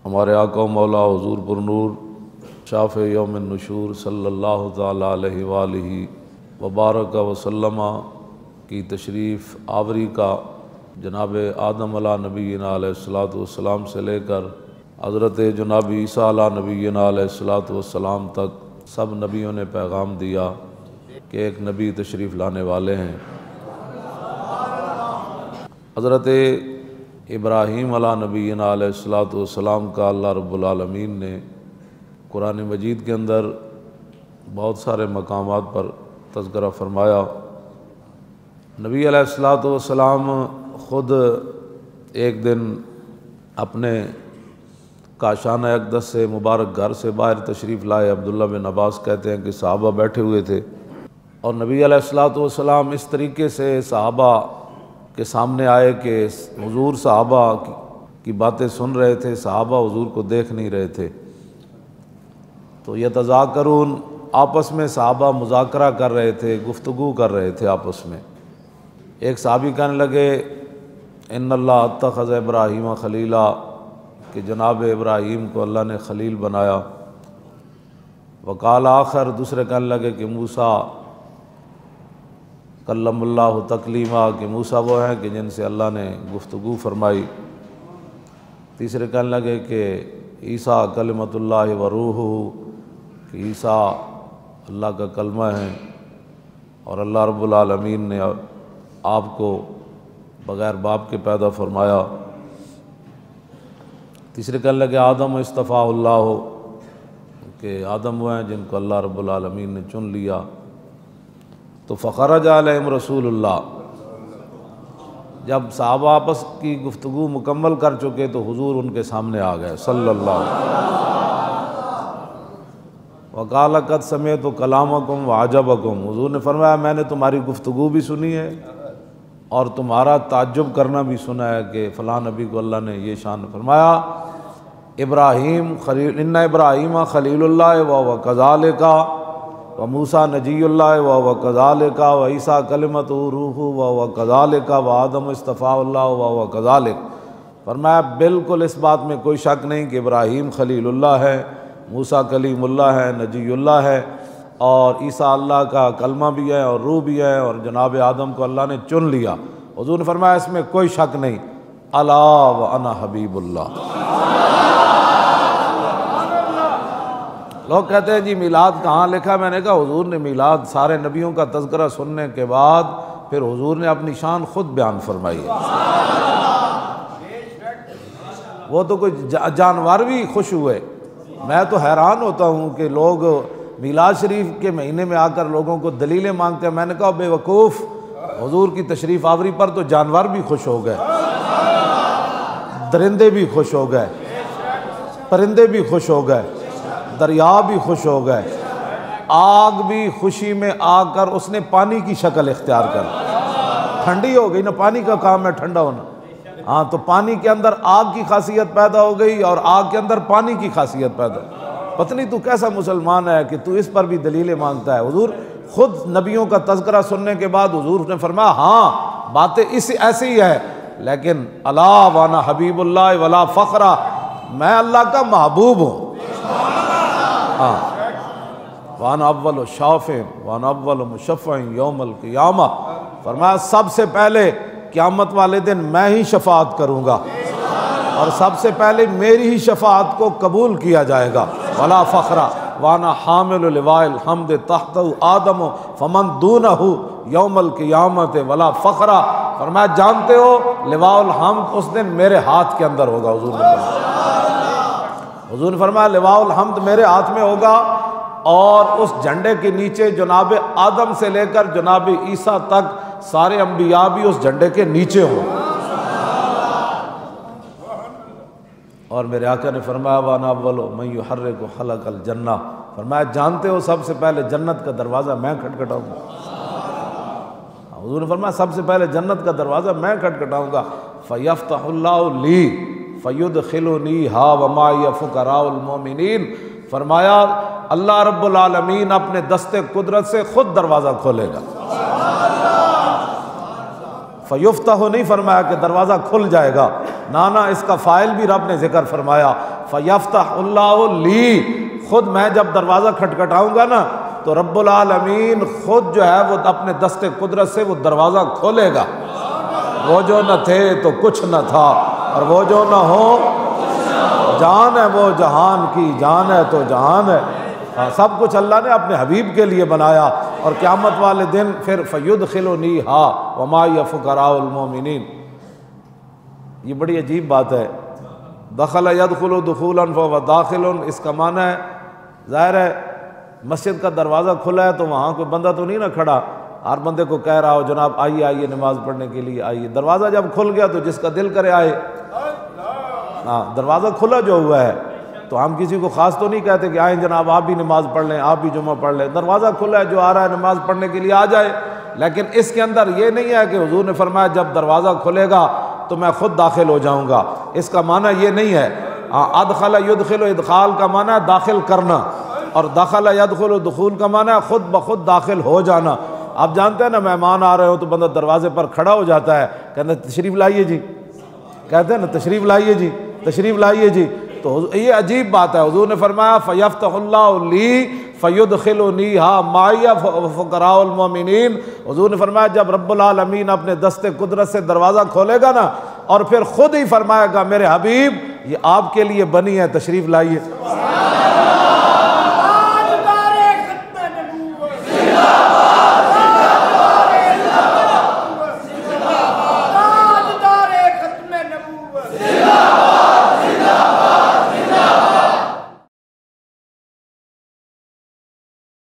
ہمارے آقا و مولا حضور پر نور شافع یوم النشور صلی اللہ تعالیٰ علیہ وآلہ وبارک وسلم کی تشریف آوری کا جناب آدم علیہ نبینا علیہ الصلوۃ والسلام سے لے کر حضرت جناب عیسیٰ علیہ نبینا علیہ الصلوۃ والسلام تک سب نبیوں نے پیغام دیا کہ ایک نبی تشریف لانے والے ہیں۔ حضرت ابراہیم علیہ نبینا علیہ الصلوۃ والسلام کا اللہ رب العالمین نے قرآن مجید کے اندر بہت سارے مقامات پر تذکرہ فرمایا۔ نبی علیہ الصلوۃ والسلام خود ایک دن اپنے کاشانہ اقدس سے مبارک گھر سے باہر تشریف لائے۔ عبداللہ بن عباس کہتے ہیں کہ صحابہ بیٹھے ہوئے تھے اور نبی علیہ الصلوۃ والسلام اس طریقے سے صحابہ کے سامنے آئے کہ حضور صحابہ کی باتیں سن رہے تھے، صحابہ حضور کو دیکھ نہیں رہے تھے۔ تو یتذاکرون، آپس میں صحابہ مذاکرہ کر رہے تھے، گفتگو کر رہے تھے آپس میں۔ ایک صحابی کہنے لگے ان اللہ اتخذ ابراہیم خلیلا، کہ جناب ابراہیم کو اللہ نے خلیل بنایا۔ وقال آخر، دوسرے کہنے لگے کہ موسیٰ کلم اللہ تکلیما، کہ موسیٰ وہ ہیں کہ جن سے اللہ نے گفتگو فرمائی۔ تیسرے کہنے لگے کہ عیسیٰ کلمۃ اللہ و روحہ، کہ عیسیٰ اللہ کا کلمہ ہے اور اللہ رب العالمین نے آپ کو بغیر باپ کے پیدا فرمایا۔ تیسرے کہنے لگے آدم اصطفیٰ اللہ ہو، کہ آدم وہ ہیں جن کو اللہ رب العالمین نے چن لیا۔ تو فخرج علیہم رسول اللہ، جب صحابہ آپس کی گفتگو مکمل کر چکے تو حضور ان کے سامنے آ گئے صلی اللہ علیہ وسلم۔ وقال قد سمعت کلامکم وعجبکم، حضور نے فرمایا میں نے تمہاری گفتگو بھی سنی ہے اور تمہارا تعجب کرنا بھی سنا ہے کہ فلاں نبی کو اللہ نے یہ شان فرمایا۔ ابراہیم خلیل، ان ابراہیم خلیل اللہ وهو كذلک وموسیٰ نجی اللہ وهو كذلک وعیسیٰ کلمۃ روح وهو كذلک وآدم اصطفیٰ اللہ وهو كذلک۔ فرمایا بالکل اس بات میں کوئی شک نہیں کہ ابراہیم خلیل اللہ ہے، موسیٰ کلیم اللہ ہے، نجی اللہ ہے، اور عیسیٰ اللہ کا کلمہ بھی ہے اور روح بھی ہے، اور جناب آدم کو اللہ نے چن لیا۔ حضور نے فرمایا اس میں کوئی شک نہیں، الا وانا حبیب اللہ۔ لوگ کہتے ہیں جی میلاد کہاں لکھا؟ میں نے کہا حضور نے میلاد سارے نبیوں کا تذکرہ سننے کے بعد پھر حضور نے اپنی شان خود بیان فرمائی ہے۔ وہ تو کوئی جانور بھی خوش ہوئے۔ میں تو حیران ہوتا ہوں کہ لوگ میلاد شریف کے مہینے میں آ کر لوگوں کو دلیلیں مانگتے ہیں۔ میں نے کہا بے وقوف، حضور کی تشریف آوری پر تو جانور بھی خوش ہو گئے، درندے بھی خوش ہو گئے، پرندے بھی خوش ہو گئے، دریا بھی خوش ہو گئے، آگ بھی خوشی میں آ کر اس نے پانی کی شکل اختیار کر، ٹھنڈی ہو گئی نا، پانی کا کام ہے ٹھنڈا ہونا۔ ہاں تو پانی کے اندر آگ کی خاصیت پیدا ہو گئی اور آگ کے اندر پانی کی خاصیت پیدا ہو۔ پتہ نہیں تو کیسا مسلمان ہے کہ تو اس پر بھی دلیلیں مانگتا ہے۔ حضور خود نبیوں کا تذکرہ سننے کے بعد حضور نے فرمایا ہاں باتیں ایسی ہی ہے، لیکن الا وانا حبیب اللہ ولا فخرا، میں اللہ کا محبوب ہوں۔ ہاں وانا اول شافع وانا اول مشفع یوم القیامہ، فرمایا سب سے پہلے قیامت والے دن میں ہی شفاعت کروں گا اور سب سے پہلے میری ہی شفاعت کو قبول کیا جائے گا۔ ولا فخرا وانا حامل لواء الحمد تحتہ آدم فمن دونہ یوم القیامت ولا فخرا، فرمایا جانتے ہو لواء الحمد اس دن میرے ہاتھ کے اندر ہوگا۔ حضور نے فرمایا لواء الحمد میرے ہاتھ میں ہوگا اور اس جھنڈے کے نیچے جناب آدم سے لے کر جناب عیسیٰ تک سارے انبیاء بھی اس جھنڈے کے نیچے ہوں۔ اور میرے آقا نے فرمایا وانا اول من یحرک خلق الجنہ، فرمایا جانتے ہو سب سے پہلے جنت کا دروازہ میں کھٹکھٹاؤں گا۔ حضور نے فرمایا سب سے پہلے جنت کا دروازہ میں کھٹکھٹاؤں گا۔ فیفتح اللہ لی فیدخلنیہا ومعی فقراء المؤمنین، فرمایا اللہ رب العالمین اپنے دست قدرت سے خود دروازہ کھولے گا۔ فیفتح نہیں فرمایا کہ دروازہ کھل جائے گا، نانا اس کا فاعل بھی رب نے ذکر فرمایا، فیفتح اللہ لی، خود میں جب دروازہ کھٹکھٹاؤں گا نا تو رب العالمین خود جو ہے وہ اپنے دست قدرت سے وہ دروازہ کھولے گا۔ وہ جو نہ تھے تو کچھ نہ تھا، اور وہ جو نہ ہو جان ہے وہ جہان کی جان ہے تو جہان ہے۔ سب کچھ اللہ نے اپنے حبیب کے لیے بنایا، اور قیامت والے دن پھر فیدخلنیہا وما ہی فقراء المومنین۔ یہ بڑی عجیب بات ہے، دخل یدخل دخولا فهو داخل، اس کا معنی ہے ظاہر ہے مسجد کا دروازہ کھلا ہے تو وہاں کوئی بندہ تو نہیں نہ کھڑا، ہر بندے کو کہہ رہا ہو جناب آئیے آئیے نماز پڑھنے کے لیے آئیے۔ دروازہ جب کھل گیا تو جس کا دل کرے آئے۔ ہاں دروازہ کھلا جو ہوا ہے تو ہم کسی کو خاص تو نہیں کہتے کہ آئیں جناب آپ بھی نماز پڑھ لیں، آپ بھی جمعہ پڑھ لیں۔ دروازہ کھلا ہے، جو آ رہا ہے نماز پڑھنے کے لیے آ جائے، لیکن اس کے اندر یہ نہیں ہے کہ حضور نے فرمایا جب دروازہ کھلے گا تو میں خود داخل ہو جاؤں گا، اس کا معنی یہ نہیں ہے۔ ادخل یدخل، ادخال کا معنی ہے داخل کرنا، اور دخل یدخل دخول کا معنی ہے خود بخود داخل ہو جانا۔ آپ جانتے ہیں نا مہمان آ رہے ہو تو بندہ دروازے پر کھڑا ہو جاتا ہے، کہتے ہیں تشریف لائیے جی، کہتے ہیں نا تشریف لائیے جی، تشریف لائیے جی۔ تو یہ عجیب بات ہے، حضور نے فرمایا فیفتح اللہ لی فیدخلنیہا معی فقراء المومنین۔ حضور نے فرمایا جب رب العالمین اپنے دست قدرت سے دروازہ کھولے گا نا اور پھر خود ہی فرمائے گا میرے حبیب یہ آپ کے لیے بنی ہے، تشریف لائیے۔